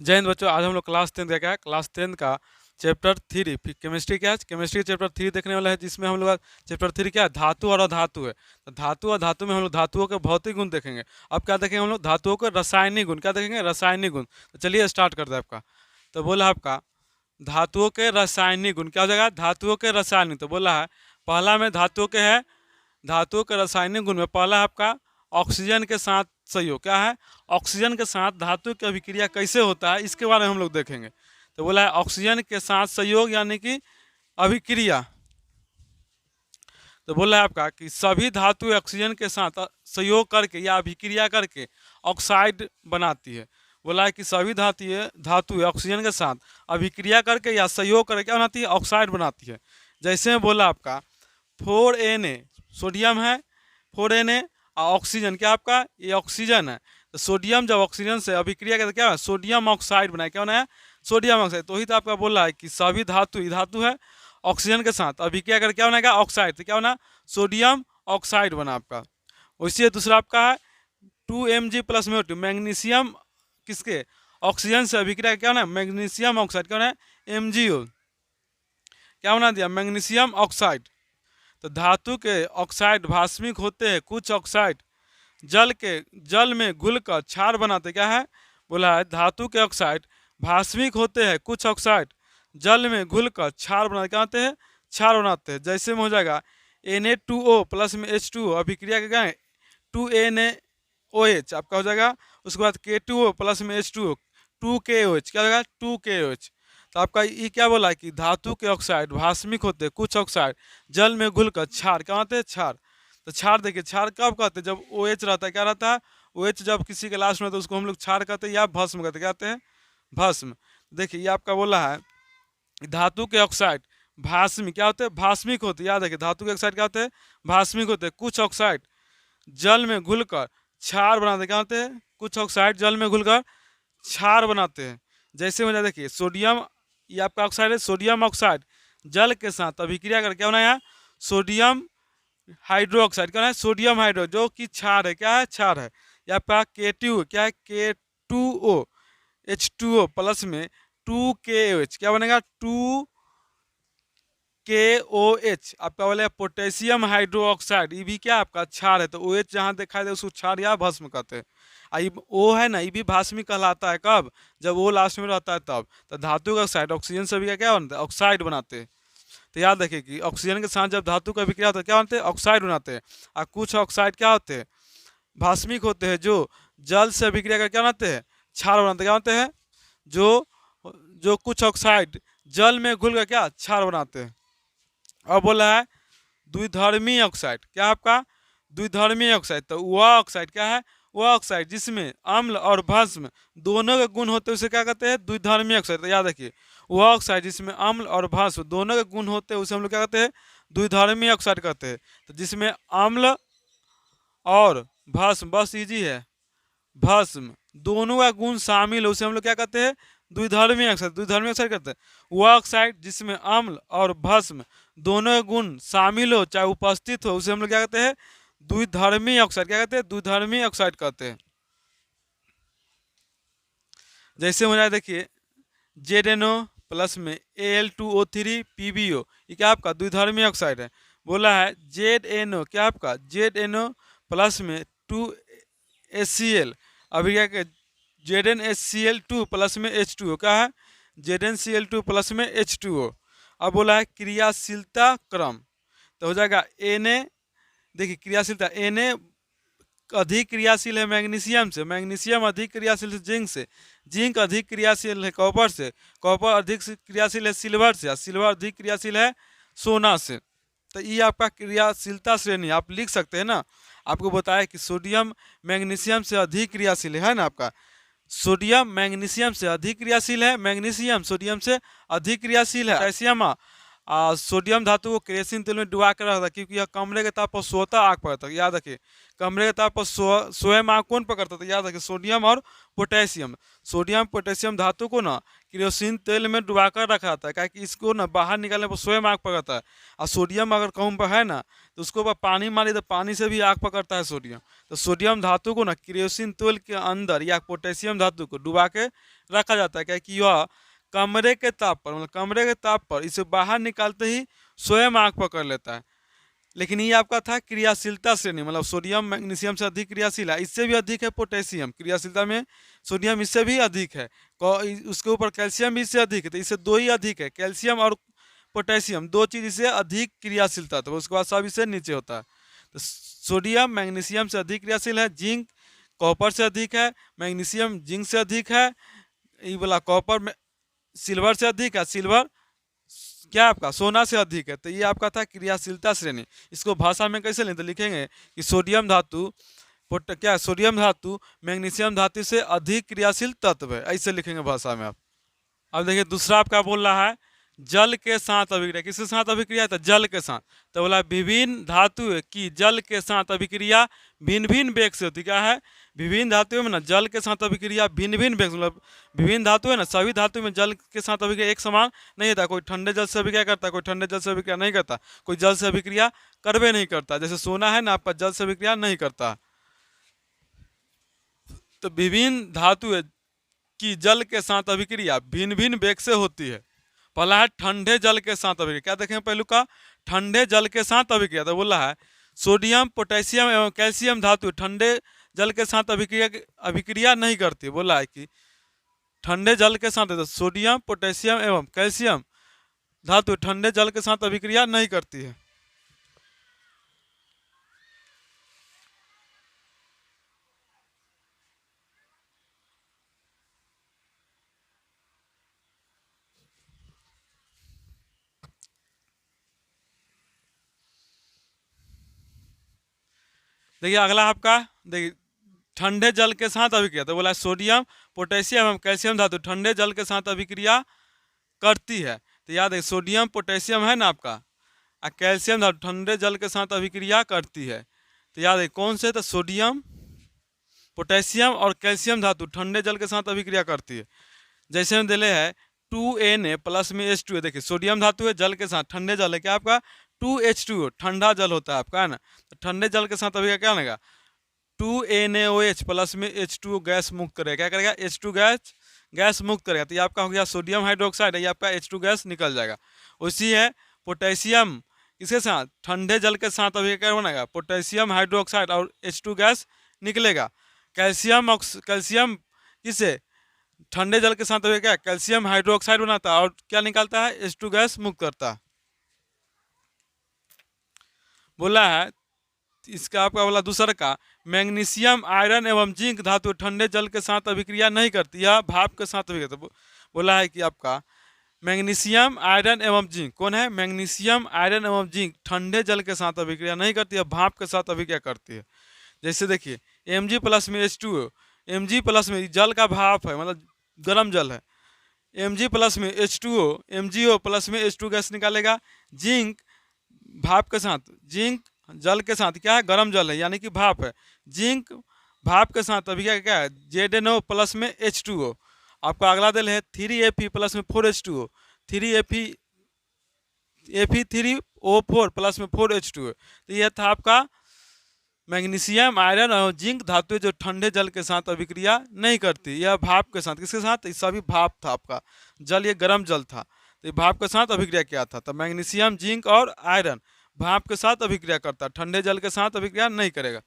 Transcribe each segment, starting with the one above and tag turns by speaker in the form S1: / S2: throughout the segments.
S1: जय हिंद बच्चों। आज हम लोग क्लास 10 का क्या है, क्लास 10 का चैप्टर 3 केमिस्ट्री क्या है, केमिस्ट्री चैप्टर 3 देखने वाला है, जिसमें हम लोग चैप्टर 3 क्या है, धातु और अधातु है। तो धातु और धातु में हम लोग धातुओं के भौतिक गुण देखेंगे। अब क्या देखेंगे हम लोग, धातुओं के रासायनिक गुण। क्या देखेंगे, रासायनिक गुण। तो चलिए स्टार्ट करते हैं आपका। तो बोला आपका धातुओं के रासायनिक गुण क्या हो जाएगा, धातुओं के रासायनिक। तो बोला है पहला में धातुओं के है, धातुओं के रासायनिक गुण में पहला है आपका ऑक्सीजन के साथ सहयोग। क्या है, ऑक्सीजन के साथ धातु की अभिक्रिया कैसे होता है, इसके बारे में हम लोग देखेंगे। तो बोला है ऑक्सीजन के साथ सहयोग यानी कि अभिक्रिया। तो बोला है आपका कि सभी धातु ऑक्सीजन के साथ सहयोग करके या अभिक्रिया करके ऑक्साइड बनाती है। बोला है कि सभी धातु ऑक्सीजन के साथ अभिक्रिया करके या सहयोग करके क्या बनाती है, ऑक्साइड बनाती है। जैसे में बोला आपका 4Na सोडियम है, 4Na और ऑक्सीजन क्या आपका, ये ऑक्सीजन है। तो सोडियम जब ऑक्सीजन से अभिक्रिया करते क्या है, सोडियम ऑक्साइड बनाए। क्या बनाया, सोडियम ऑक्साइड। तो ही तो आपका बोला है कि सभी धातु है ऑक्सीजन के साथ अभिक्रिया करके क्या बनाएगा, ऑक्साइड। तो क्या बना, सोडियम ऑक्साइड बना आपका। वैसे दूसरा आपका है 2Mg प्लस में मैग्नीशियम किसके, ऑक्सीजन से अभिक्रिया क्या बना, मैग्नीशियम ऑक्साइड। क्या बना, MgO क्या बना दिया, मैग्नीशियम ऑक्साइड। तो धातु के ऑक्साइड भास्मिक होते हैं, कुछ ऑक्साइड जल में घुलकर क्षार बनाते। क्या है, बोला है धातु के ऑक्साइड भास्मिक होते हैं, कुछ ऑक्साइड जल में घुलकर क्षार बनाते। क्या होते हैं, क्षार बनाते हैं। जैसे में हो जाएगा Na2O प्लस में H2O अभिक्रिया क्या है, 2NaOH आपका हो जाएगा। उसके बाद K2O प्लस में H2O 2KOH क्या हो जाएगा, 2KOH। तो आपका ये क्या बोला है कि धातु के ऑक्साइड भास्मिक होते हैं, कुछ ऑक्साइड जल में घुलकर क्षार क्या होते हैं, क्षार। तो क्षार देखिए, क्षार कब कहते हैं, जब OH रहता है। क्या रहता है, OH जब किसी के लास्ट में तो उसको हम लोग क्षार कहते हैं या भस्म कहते हैं। क्या कहते हैं, भस्म। देखिए ये आपका बोला है धातु के ऑक्साइड भास्मिक क्या होते हैं, भास्मिक होते हैं। याद रखिए धातु के ऑक्साइड क्या होते हैं, भास्मिक होते हैं। कुछ ऑक्साइड जल में घुलकर क्षार बनाते हैं। क्या होते हैं, कुछ ऑक्साइड जल में घुलकर क्षार बनाते हैं। जैसे में देखिए सोडियम, ये आपका ऑक्साइड है, सोडियम ऑक्साइड जल के साथ अभिक्रिया करके क्या बनाया, सोडियम हाइड्रो ऑक्साइड। क्या है, सोडियम हाइड्रो जो कि क्षार है। क्या है, क्षार है। ये आपका K2 क्या है, K2O H2O प्लस में 2KOH क्या बनेगा, 2KOH आपका बोले पोटेशियम हाइड्रो ऑक्साइड। ये भी क्या आपका क्षार है। तो OH जहाँ दिखाई दे उसको क्षार या भस्म कहते हैं। ये O है ना, ये भी भास्मिक कहलाता है। कब, जब O लास्ट में रहता है तब। तो धातु का ऑक्साइड ऑक्सीजन से भी क्या बनता है, ऑक्साइड बनाते हैं। तो याद रखिए कि ऑक्सीजन के साथ जब धातु का अभिक्रिया होता है क्या बनते हैं, ऑक्साइड बनाते हैं। और कुछ ऑक्साइड क्या होते हैं, भास्मिक होते हैं, जो जल से अभिक्रिया कर क्या बनाते हैं, क्षार बनाते हैं। क्या बनते हैं, जो जो कुछ ऑक्साइड जल में घुल कर क्या क्षार बनाते हैं। और बोला है द्विधर्मी ऑक्साइड। क्या आपका, द्विधर्मी ऑक्साइड। तो वह ऑक्साइड क्या है, वह ऑक्साइड जिसमें अम्ल और भस्म दोनों के गुण होते हैं उसे क्या कहते हैं, द्विधर्मी ऑक्साइड। तो याद रखिए वह ऑक्साइड जिसमें अम्ल और भस्म दोनों के गुण होते हैं उसे हम लोग क्या कहते हैं, द्विधर्मी ऑक्साइड कहते हैं। तो जिसमें अम्ल और भस्म, बस इजी है, भस्म दोनों का गुण शामिल है उसे हम लोग क्या कहते हैं, द्विधर्मी ऑक्साइड। द्विधर्मी ऑक्साइड कहते हैं वह ऑक्साइड जिसमें अम्ल और भस्म दोनों के गुण शामिल हो चाहे उपस्थित हो उसे हम लोग क्या कहते हैं, द्विधर्मी ऑक्साइड। क्या कहते हैं, द्विधर्मी ऑक्साइड कहते हैं। जैसे हो जाए देखिए ZNO प्लस में Al2O3 PbO, ये क्या आपका द्विधर्मी ऑक्साइड है। बोला है ZNO क्या आपका, ZNO प्लस में 2HCl अभिक्रिया के ZnHCl2 प्लस में H2O क्या है, ZnCl2 प्लस में H2O। अब बोला है क्रियाशीलता क्रम। तो हो जाएगा Na, देखिए क्रियाशीलता Na अधिक क्रियाशील है मैग्नीशियम से, मैग्नीशियम अधिक क्रियाशील है जिंक से, जिंक अधिक क्रियाशील है कॉपर से, कॉपर अधिक क्रियाशील है सिल्वर से, सिल्वर अधिक क्रियाशील है सोना से। तो ये आपका क्रियाशीलता श्रेणी आप लिख सकते हैं ना। आपको बताया कि सोडियम मैग्नीशियम से अधिक क्रियाशील है ना, आपका सोडियम मैग्नीशियम से अधिक क्रियाशील है, मैग्नीशियम सोडियम से अधिक क्रियाशील है, पोटेशियम सोडियम धातु को केरोसिन तेल में डुबा कर रखा था, क्योंकि यह कमरे के ताप पर स्वतः आग पकड़ता है। याद रखिए, कमरे के ताप पर स्वयं आग कौन पकड़ता था? याद रखिए, सोडियम और पोटेशियम। सोडियम पोटेशियम धातु को ना केरोसिन तेल में डुबा कर रखा था, क्या कि इसको ना बाहर निकालने पर स्वयं आग पकड़ता है। और सोडियम अगर कम पर है ना, तो उसको ऊपर पानी मारी तो पानी से भी आग पकड़ता है सोडियम। तो सोडियम धातु को ना केरोसिन तेल के अंदर या पोटेशियम धातु को डुबा के रखा जाता है, क्या कि यह कमरे के ताप पर, मतलब कमरे के ताप पर इसे बाहर निकालते ही स्वयं आग पकड़ लेता है। लेकिन ये आपका था क्रियाशीलता श्रेणी, मतलब सोडियम मैग्नीशियम से अधिक क्रियाशील है, इससे भी अधिक है पोटेशियम क्रियाशीलता में। सोडियम इससे भी अधिक है, उसके ऊपर कैल्शियम भी इससे अधिक है, तो इससे दो ही अधिक है, कैल्शियम और पोटेशियम, दो चीज इससे अधिक क्रियाशीलता, तो उसके बाद सब इससे नीचे होता है। तो सोडियम मैग्नीशियम से अधिक क्रियाशील है, जिंक कॉपर से अधिक है, मैग्नीशियम जिंक से अधिक है, ये वाला कॉपर सिल्वर से अधिक है, सिल्वर क्या आपका सोना से अधिक है। तो ये आपका था क्रियाशीलता श्रेणी। इसको भाषा में कैसे लें, तो लिखेंगे कि सोडियम धातु क्या सोडियम धातु मैग्नीशियम धातु से अधिक क्रियाशील तत्व है, ऐसे लिखेंगे भाषा में आप। अब देखिए दूसरा आपका बोल रहा है जल के साथ अभिक्रिया। किसके साथ अभिक्रिया? तो जल के साथ। तो बोला विभिन्न धातु की जल के साथ अभिक्रिया भिन्न भिन्न वेग से होती। क्या है? विभिन्न धातुओं में ना जल के साथ अभिक्रिया भिन्न भिन्न वेग, मतलब विभिन्न धातु है ना, सभी धातु में जल के साथ अभिक्रिया एक समान नहीं होता। कोई ठंडे जल से अभिक्रिया करता, कोई ठंडे जल से अभिक्रिया नहीं करता, कोई जल से अभिक्रिया करवे नहीं करता। जैसे सोना है ना आपका, जल से अभिक्रिया नहीं करता। तो विभिन्न धातु की जल के साथ अभिक्रिया भिन्न भिन्न वेग से होती है। पहला है ठंडे जल के साथ अभिक्रिया। क्या देखें पहलू का? ठंडे जल के साथ अभिक्रिया। तो बोला है सोडियम पोटेशियम एवं कैल्शियम धातु ठंडे जल के साथ अभिक्रिया नहीं करती। बोला है कि ठंडे जल के साथ, तो सोडियम पोटेशियम एवं कैल्शियम धातु ठंडे जल के साथ अभिक्रिया नहीं करती है। देखिए अगला आपका, देखिए ठंडे जल के साथ अभिक्रिया। तो बोला सोडियम पोटेशियम एवं कैल्शियम धातु ठंडे जल के साथ अभिक्रिया करती है। तो याद है सोडियम पोटेशियम है ना आपका, और कैल्शियम धातु ठंडे जल के साथ अभिक्रिया करती है। तो याद है कौन से? तो सोडियम पोटेशियम और कैल्शियम धातु ठंडे जल के साथ अभिक्रिया करती है। जैसे हम दिले है 2Na प्लस में H2। देखिए सोडियम धातु है, जल के साथ ठंडे जल है, क्या आपका 2H2 ठंडा जल होता है आपका, है ना। तो ठंडे जल के साथ अभिक्रिया क्या बनेगा? 2NaOH प्लस में H2 गैस मुक्त करेगा। क्या करेगा? H2 गैस मुक्त करेगा। तो ये आपका हो गया सोडियम हाइड्रोक्साइड, ये आपका H2 गैस निकल जाएगा। उसी है पोटेशियम, इसके साथ ठंडे जल के साथ अभिक्रिया बनेगा, पोटेशियम हाइड्रोक्साइड और H2 गैस निकलेगा। कैल्शियम किसे? ठंडे जल के साथ क्या कैल्शियम हाइड्रोक्साइड बनाता है और क्या निकालता है? H2 गैस मुक्त करता है। बोला है इसका आपका बोला दूसरा का मैग्नीशियम आयरन एवं जिंक धातु ठंडे जल के साथ अभिक्रिया नहीं करती, यह भाप के साथ अभिक्रिया। तो बोला है कि आपका मैग्नीशियम आयरन एवं जिंक कौन है? मैग्नीशियम आयरन एवं जिंक ठंडे जल के साथ अभिक्रिया नहीं करती है, भाप के साथ अभिक्रिया करती है। जैसे देखिए Mg प्लस में H2O, Mg प्लस में जल का भाप है, मतलब गर्म जल है। Mg प्लस में H2O, MgO प्लस में H2 गैस निकालेगा। जिंक भाप के साथ, जिंक जल के साथ क्या है? गर्म जल है, यानी कि भाप है। जिंक भाप के साथ अभी क्या है? ZnO प्लस में H2O। आपका अगला दिल है 3Fe प्लस में 4H2O, 3Fe3O4 प्लस में 4H2O। तो यह था आपका मैग्नीशियम आयरन और जिंक धातु जो ठंडे जल के साथ अभिक्रिया नहीं करती, यह भाप के साथ। किसके साथ? इस सभी भाप था आपका जल, ये गर्म जल था, तो भाप के साथ अभिक्रिया किया था। तो मैग्नीशियम जिंक और आयरन भाप के साथ अभिक्रिया करता, ठंडे जल के साथ अभिक्रिया नहीं करेगा।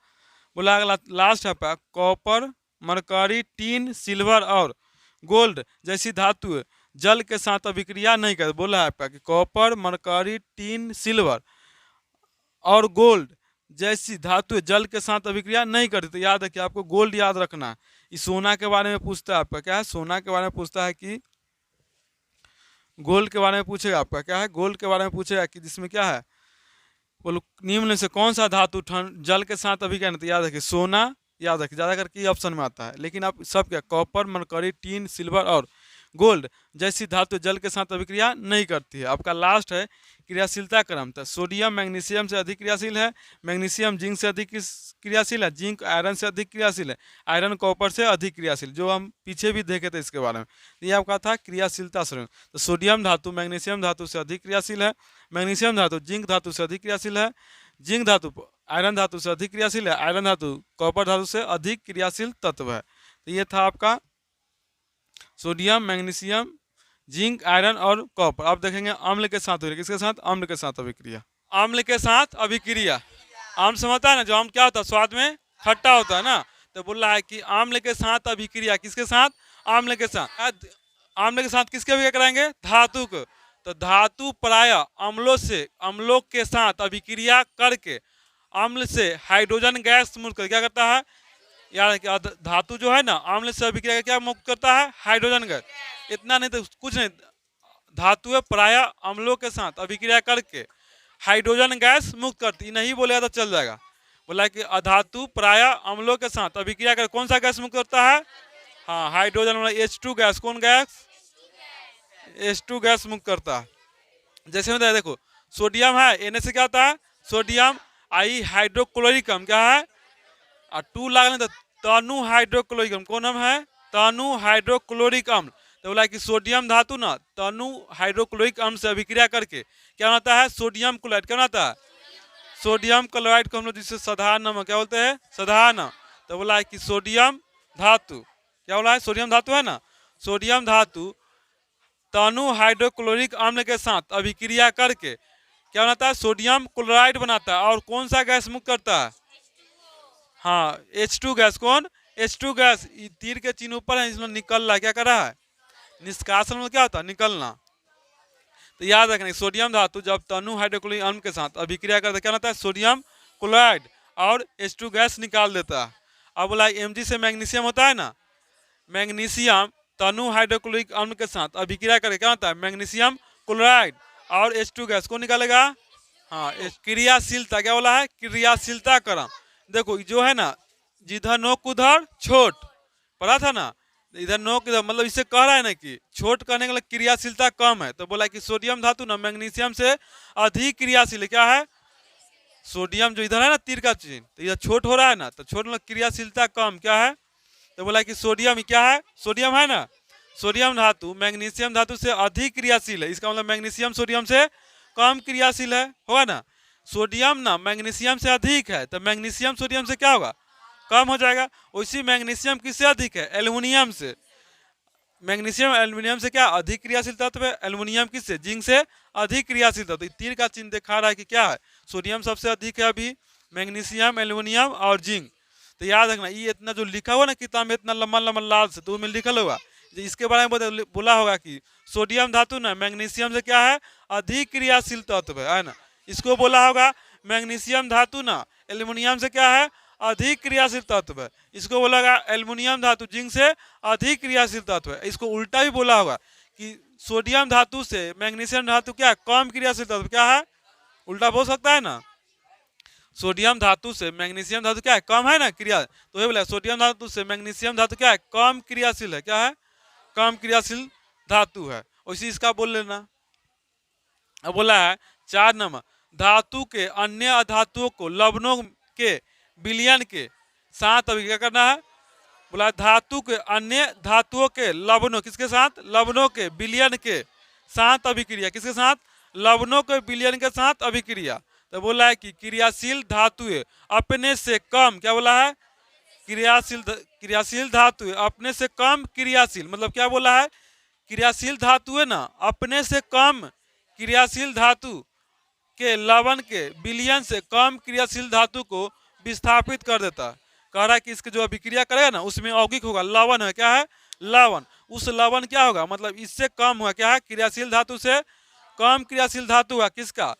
S1: बोला अगला लास्ट है आपका कॉपर मरकरी टीन सिल्वर और गोल्ड जैसी धातु जल के साथ अभिक्रिया नहीं करती। बोला है आपका कि कॉपर मरकरी टीन सिल्वर और गोल्ड जैसी धातु जल के साथ अभिक्रिया नहीं करती। तो याद है कि आपको गोल्ड याद रखना है। इस सोना के बारे में पूछता है आपका, क्या है? सोना के बारे में पूछता है कि गोल्ड के बारे में पूछेगा आपका, क्या है? गोल्ड के बारे में पूछेगा कि जिसमें क्या है? बोलो निम्न से कौन सा धातु जल के साथ अभिक्रिया नहीं? तो याद रखिए सोना, याद रखिए ज़्यादा करके ऑप्शन में आता है। लेकिन आप सब क्या? कॉपर मरकरी टीन सिल्वर और गोल्ड जैसी धातु जल के साथ अभिक्रिया नहीं करती है। आपका लास्ट है क्रियाशीलता क्रम। तो सोडियम मैग्नीशियम से अधिक क्रियाशील है, मैग्नीशियम जिंक से अधिक क्रियाशील है, जिंक आयरन से अधिक क्रियाशील है, आयरन कॉपर से अधिक क्रियाशील, जो हम पीछे भी देखे थे इसके बारे में। ये आपका था क्रियाशीलता श्रेणी। तो सोडियम धातु मैग्नीशियम धातु से अधिक क्रियाशील है, मैग्नीशियम धातु जिंक धातु से अधिक क्रियाशील है, जिंक धातु आयरन धातु से अधिक क्रियाशील है, आयरन धातु कॉपर धातु से अधिक क्रियाशील तत्व है। तो ये था आपका सोडियम मैग्नीशियम जिंक आयरन और कॉपर। अब देखेंगे अम्ल के साथ हो रही है, किसके साथ? अम्ल के साथ अभिक्रिया। अम्ल के साथ अभिक्रिया, आम समझता है ना, जो आम क्या होता है स्वाद में खट्टा होता है ना, तो बोल रहा है कि अम्ल के साथ अभिक्रिया, किसके साथ? अम्ल के साथ। अम्ल के साथ किसके अभिक्रिया कराएंगे? धातु को। तो धातु प्राय अम्लों के साथ अभिक्रिया करके अम्ल से हाइड्रोजन गैस मुक्त कर क्या करता है यार? धातु जो है ना अम्ल से अभिक्रिया क्या मुक्त करता है? Hydrogen gas. इतना नहीं तो कुछ नहीं, धातु प्राय अम्लों के साथ अभिक्रिया करके हाइड्रोजन गैस मुक्त करती, नहीं बोलेगा तो चल जाएगा। बोला कि अधातु प्राय अम्लों के साथ अभिक्रिया कर कौन सा गैस मुक्त करता है? हाँ, हाइड्रोजन वाला H2 गैस। कौन गैस? H2 गैस मुक्त करता है। जैसे में देखो सोडियम है, Na से क्या होता है? सोडियम आई हाइड्रोक्लोरिक अम्ल क्या है? और 2 लागने तो तनु हाइड्रोक्लोरिक अम्ल। कौन अम्ल है? तनु हाइड्रोक्लोरिक अम्ल। तो बोला कि सोडियम धातु ना तनु हाइड्रोक्लोरिक अम्ल से अभिक्रिया करके क्या होता है? Sodium chloride. क्या होता है? सोडियम क्लोराइड को हम लोग जिससे साधारण नमक क्या बोलते हैं? साधारण। तो बोला है कि सोडियम धातु क्या बोला है? सोडियम धातु है ना, सोडियम धातु तनु हाइड्रोक्लोरिक अम्ल के साथ अभिक्रिया करके क्या बनाता है? सोडियम क्लोराइड बनाता है। और कौन सा गैस मुक्त करता है? हाँ, H2 गैस। कौन? H2 gas. तीर के चिन्ह ऊपर है, इसमें निकल रहा है। क्या कर रहा है? निष्कासन में क्या होता है? निकलना। तो याद रखना सोडियम धातु जब तनु हाइड्रोक्लोरिक अम्ल के साथ अभिक्रिया करता है क्या होता है? सोडियम क्लोराइड और H2 गैस निकाल देता है। अब बोला Mg से मैग्नीशियम होता है ना, मैग्नीशियम तनु हाइड्रोक्लोरिक अम्ल के साथ अभिक्रिया करके क्या होता है? मैग्नीशियम क्लोराइड और H2 गैस को निकालेगा। हाँ, क्रियाशीलता क्या बोला है? क्रियाशीलता क्रम। देखो जो है ना, जिधर नोक उधर छोट पढ़ा था ना, इधर नोक इधर, मतलब इससे कह रहा है ना कि छोट करने के लिए क्रियाशीलता कम है। तो बोला कि सोडियम धातु ना मैग्नीशियम से अधिक क्रियाशील है। क्या है? सोडियम जो इधर है ना तीर का चिन्ह, तो इधर छोट हो रहा है ना, तो छोट मतलब क्रियाशीलता कम। क्या है? तो बोला कि सोडियम क्या है? सोडियम है ना, सोडियम धातु मैग्नीशियम धातु से अधिक क्रियाशील है। इसका मतलब मैग्नीशियम सोडियम से कम क्रियाशील है, होगा ना। सोडियम ना मैग्नीशियम से अधिक है, तो मैग्नीशियम सोडियम से क्या होगा? कम हो जाएगा। उसी मैग्नीशियम किससे अधिक है? एल्युमिनियम से। मैग्नीशियम एल्युमिनियम से क्या अधिक क्रियाशील तत्व है? एल्युमिनियम किससे? जिंक से अधिक क्रियाशील तत्व। तीर का चिन्ह दिखा रहा है कि क्या है? सोडियम सबसे अधिक है अभी, मैग्नीशियम एल्युमिनियम और जिंक। तो याद रखना ये इतना जो लिखा हुआ ना किताब में, इतना लंबा लंबा लाल से, तो में लिखल होगा इसके बारे में बोला होगा कि सोडियम धातु ना मैग्नीशियम से क्या है? अधिक क्रियाशील तत्व है ना। इसको बोला होगा मैग्नीशियम धातु ना एल्युमिनियम से क्या है? अधिक क्रियाशील तत्व है। इसको बोला होगा एल्युमिनियम धातु जिंक से अधिक क्रियाशील तत्व है। इसको उल्टा भी बोला होगा कि सोडियम धातु से मैग्नीशियम धातु क्या है? कम क्रियाशील तत्व। क्या है? उल्टा बोल सकता है ना, सोडियम धातु से मैग्नीशियम धातु क्या है? कम है ना क्रिया। तो ये बोला सोडियम धातु से मैग्नीशियम धातु क्या है? कम क्रियाशील है। क्या है? कम क्रियाशील धातु है। उसी इसका बोल लेना। अब बोला है 4 नंबर, धातु के अन्य अधातुओं को लवणों के विलयन के साथ अभी क्या करना है? बोला धातु के अन्य धातुओं के लवणों, किसके साथ? लवणों के विलयन के साथ अभिक्रिया। किसके साथ? लवणों के विलयन के साथ अभिक्रिया। तो बोला है कि क्रियाशील धातुएं अपने से कम, क्या बोला है? क्रियाशील धातु अपने से कम क्रियाशील, मतलब क्या बोला है? क्रियाशील धातु है ना अपने से कम क्रियाशील धातु के लवण के विलयन से कम क्रियाशील धातु को विस्थापित कर देता है। कह रहा है कि इसके जो अभिक्रिया करेगा ना उसमें यौगिक होगा, लवण है। क्या है? लवण। उस लवण क्या होगा? मतलब इससे कम हुआ। क्या है? क्रियाशील धातु से कम क्रियाशील धातु हुआ। किसका?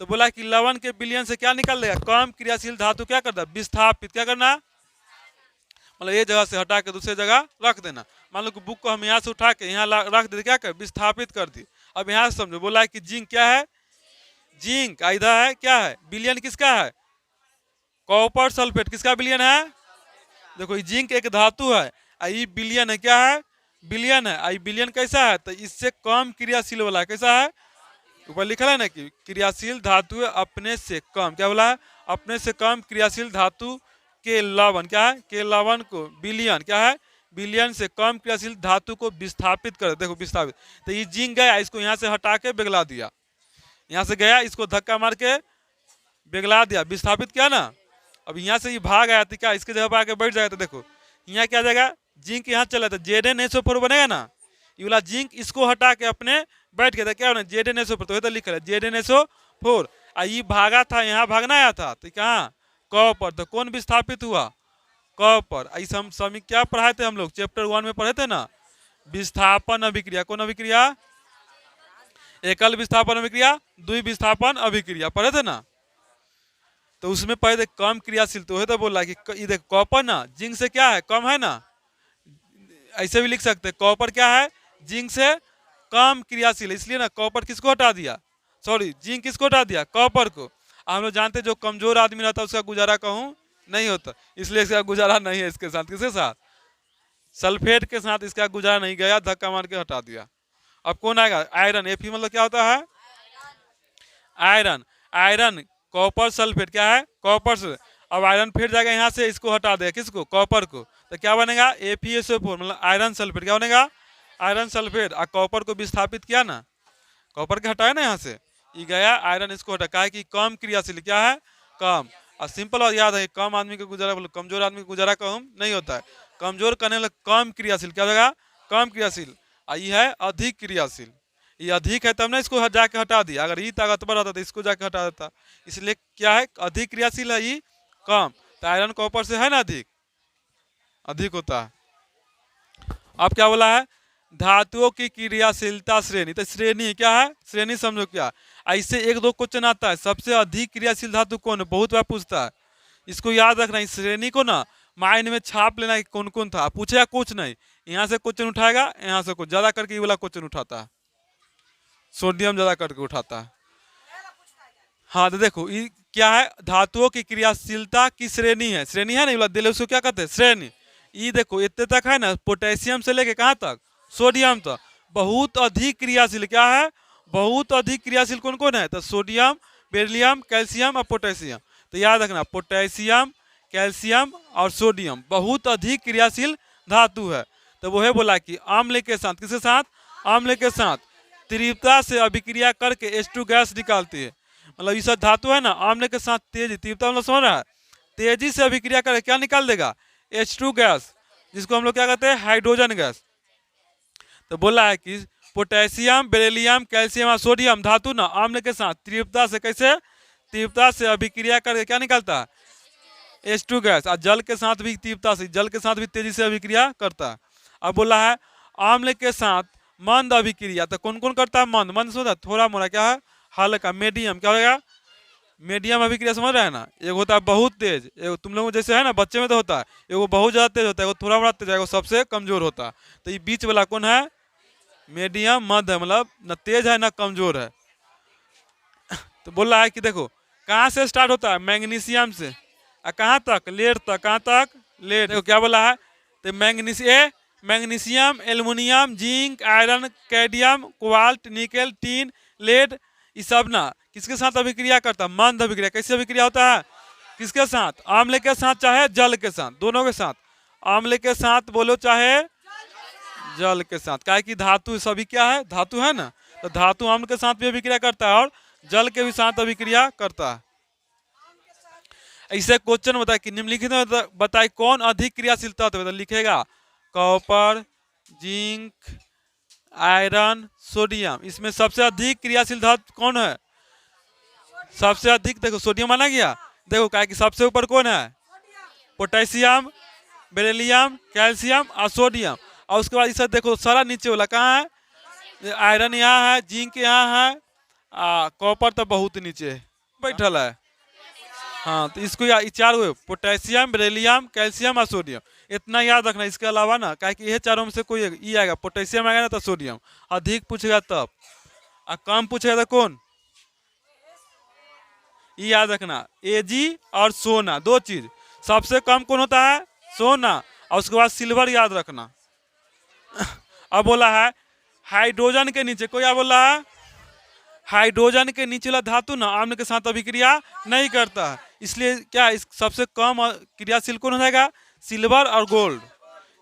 S1: तो बोला कि लवण के विलयन से क्या निकल देगा? कम क्रियाशील धातु क्या करता है? विस्थापित। क्या करना? मतलब ये जगह से हटा के दूसरे जगह रख देना। मान लो कि बुक को हम यहाँ से उठा के यहाँ रख दे, क्या कर? विस्थापित कर दी। अब यहाँ से समझो, बोला है कि जिंक क्या है? जिंक इधर है, क्या है? विलयन किसका है? Copper sulphate. किसका विलयन है? देखो जिंक एक धातु है, ये विलयन है। क्या है? बिलियन है। आई बिलियन कैसा है, तो इससे कम क्रियाशील वाला है। कैसा है, ऊपर लिखा है ना कि क्रियाशील धातु अपने से कम, क्या बोला है, अपने से कम क्रियाशील धातु के लवण, क्या है, के लवण को बिलियन, क्या है, बिलियन से कम क्रियाशील धातु को विस्थापित कर, देखो विस्थापित, तो ये जिंक गया, इसको यहाँ से हटा के पिघला दिया, यहाँ से गया, इसको धक्का मार के पिघला दिया, विस्थापित किया ना। अब यहाँ से ये भाग आया तो क्या इसके जगह पर आके बैठ जाएगा, तो देखो यहाँ क्या जाएगा, जिंक यहाँ चला था, Zn SO4 बनेगा ना, ये वाला जिंक इसको हटा के अपने बैठ गया था, क्या होना Zn SO4, तो लिख रहा है Zn SO4। ये भागा था, यहाँ भागना आया था, तो कहाँ क पर, तो कौन विस्थापित हुआ, क पर। ऐसे हम समी क्या पढ़ाए थे हम लोग, चैप्टर 1 में पढ़े थे ना, विस्थापन अभिक्रिया, कौन अभिक्रिया, एकल विस्थापन अभिक्रिया, द्वि विस्थापन अभिक्रिया पढ़े थे ना। तो उसमें पहले कम क्रियाशील, तो है तो बोला कि ये देख कॉपर ना जिंक से क्या है, कम है ना, ऐसे भी लिख सकते हैं कॉपर क्या है, जिंक से कम क्रियाशील, इसलिए ना कॉपर किसको हटा दिया, सॉरी जिंक किसको हटा दिया, कॉपर को। हम लोग जानते जो कमजोर आदमी रहता है उसका गुजारा कहूँ नहीं होता, इसलिए इसका गुजारा नहीं है, इसके साथ किसके साथ, सल्फेट के साथ इसका गुजारा नहीं, गया धक्का मार के हटा दिया। अब कौन आएगा, आयरन, एफी मतलब क्या होता है, आयरन, आयरन कॉपर सल्फेट, क्या है, कॉपर से। अब आयरन फिर जाएगा यहाँ से, इसको हटा देगा, किसको, कॉपर को, तो क्या बनेगा FeSO4, मतलब आयरन सल्फेट, क्या बनेगा, आयरन सल्फेट। और कॉपर को विस्थापित किया ना, कॉपर के हटाया ना यहाँ से, ये गया आयरन, इसको हटा, क्या है कि कम क्रियाशील, क्या है, कम। और सिंपल और याद है, कम आदमी का गुजारा, बोलो कमजोर आदमी का गुजारा कहूँ नहीं होता है, कमजोर करने वाला कम क्रियाशील, क्या होगा, कम क्रियाशील। ये है अधिक क्रियाशील, ये अधिक है तब ना इसको जाके हटा दिया, अगर ये ताकतवर होता तो इसको जाके हटा देता, इसलिए क्या है अधिक क्रियाशील है, ये कम, तो आयरन कॉपर से है ना अधिक, अधिक होता है। अब क्या बोला है, धातुओं की क्रियाशीलता श्रेणी, तो श्रेणी क्या है, श्रेणी समझो क्या, ऐसे एक दो क्वेश्चन आता है, सबसे अधिक क्रियाशील धातु कौन है, बहुत बार पूछता है, इसको याद रखना, इस श्रेणी को ना माइंड में छाप लेना कि कौन कौन था, पूछेगा कुछ नहीं, यहाँ से क्वेश्चन उठाएगा, यहाँ से कुछ ज्यादा करके ये वाला क्वेश्चन उठाता है, सोडियम ज्यादा करके उठाता है। हाँ तो देखो ये क्या है, धातुओं की क्रियाशीलता की श्रेणी है, श्रेणी है ना, ये वाला दिल उसको क्या कहते हैं, श्रेणी। ये देखो इतने तक है ना, पोटेशियम से लेके कहाँ तक, सोडियम तक, बहुत अधिक क्रियाशील, क्या है, बहुत अधिक क्रियाशील कौन कौन है, तो सोडियम, बेरिलियम, कैल्शियम और पोटेशियम। तो याद रखना पोटेशियम, कैल्शियम और सोडियम बहुत अधिक क्रियाशील धातु है। तो वो है बोला कि अम्ल के साथ, किसके साथ, अम्ल के साथ तीव्रता से अभिक्रिया करके H2 गैस निकालती है, मतलब ये सब धातु है ना, अम्ल के साथ तेजी, तीव्रता मतलब समझ रहा है, तेजी से अभिक्रिया करके क्या निकाल देगा, H2 गैस, जिसको हम लोग क्या कहते हैं, हाइड्रोजन गैस। तो बोला है कि पोटेशियम, बेरिलियम, कैल्शियम और सोडियम धातु ना अम्ल के साथ तीव्रता से, कैसे, तीव्रता से अभिक्रिया करके क्या निकलता है, H2 गैस। और जल के साथ भी तीव्रता से, जल के साथ भी तेजी से अभिक्रिया करता है। अब बोला है अम्ल के साथ मंद अभिक्रिया, तो कौन कौन करता है, मंद, मंद होता है थोड़ा मोड़ा, क्या है, हल्का, मीडियम, क्या होगा, मीडियम अभिक्रिया, समझ रहे हैं ना। एक होता है बहुत तेज, एक तुम लोगों जैसे है ना बच्चे में तो होता है, एगो बहुत ज्यादा तेज होता है, एगो थोड़ा बड़ा तेज है, एगो सबसे कमजोर होता है। तो ये बीच वाला कौन है, मीडियम, मध्य है, मतलब न तेज है ना कमजोर है। तो बोल रहा है कि देखो कहाँ से स्टार्ट होता है, मैग्नीशियम से, और कहाँ तक, लेड तक, कहाँ तक, लेड। देखो क्या बोला है, तो magnesium, aluminium, zinc, iron, cadmium, cobalt, nickel, tin, lead, ये सब ना किसके साथ अभिक्रिया करता है, मंद अभिक्रिया। कैसे अभिक्रिया होता है, किसके साथ, अम्ल के साथ चाहे जल के साथ, दोनों के साथ, अम्ल के साथ बोलो चाहे जल के साथ, क्या है कि धातु सभी क्या है, धातु है ना, तो धातु अम्ल के साथ भी अभिक्रिया करता है और जल के भी साथ अभिक्रिया करता है। ऐसे क्वेश्चन बताए कि निम्नलिखित में बताए कौन अधिक क्रियाशील तत्व है, तो लिखेगा कॉपर, जिंक, आयरन, सोडियम, इसमें सबसे अधिक क्रियाशील धातु कौन है, सबसे अधिक देखो सोडियम माना गया, देखो क्या कि सबसे ऊपर कौन है, पोटेशियम, बेरिलियम, कैल्शियम और सोडियम। और उसके बाद इसे देखो सारा नीचे वाला कहाँ है, आयरन यहाँ है, जिंक यहाँ है, कॉपर तो बहुत नीचे बैठल है। हाँ तो इसको ये चार हुए, पोटेशियम, बेरिलियम, कैल्शियम और सोडियम, इतना याद रखना। इसके अलावा ना क्या कि ये चारों में से कोई ये आएगा, पोटेशियम आएगा ना तो सोडियम, अधिक पूछेगा तब, और कम पूछेगा तो कौन, ये याद रखना Ag और सोना, दो चीज, सबसे कम कौन होता है, सोना, और उसके बाद सिल्वर याद रखना। अब बोला है हाइड्रोजन के नीचे, कोई क्या बोला है, हाइड्रोजन के नीचे वाला धातु ना अम्ल के साथ अभिक्रिया नहीं करता है, इसलिए क्या इस सबसे कम क्रियाशील कौन हो जाएगा, सिल्वर और गोल्ड।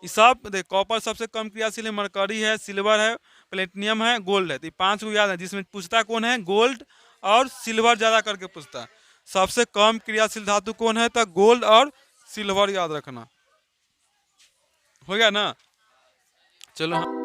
S1: ये सब देख, कॉपर सबसे कम क्रियाशील है, मरकरी है, सिल्वर है, प्लेटिनियम है, गोल्ड है। तो ये 5 को याद है, जिसमें पूछता कौन है, गोल्ड और सिल्वर ज्यादा करके पूछता है। सबसे कम क्रियाशील धातु कौन है, तो गोल्ड और सिल्वर याद रखना। हो गया ना, चलो।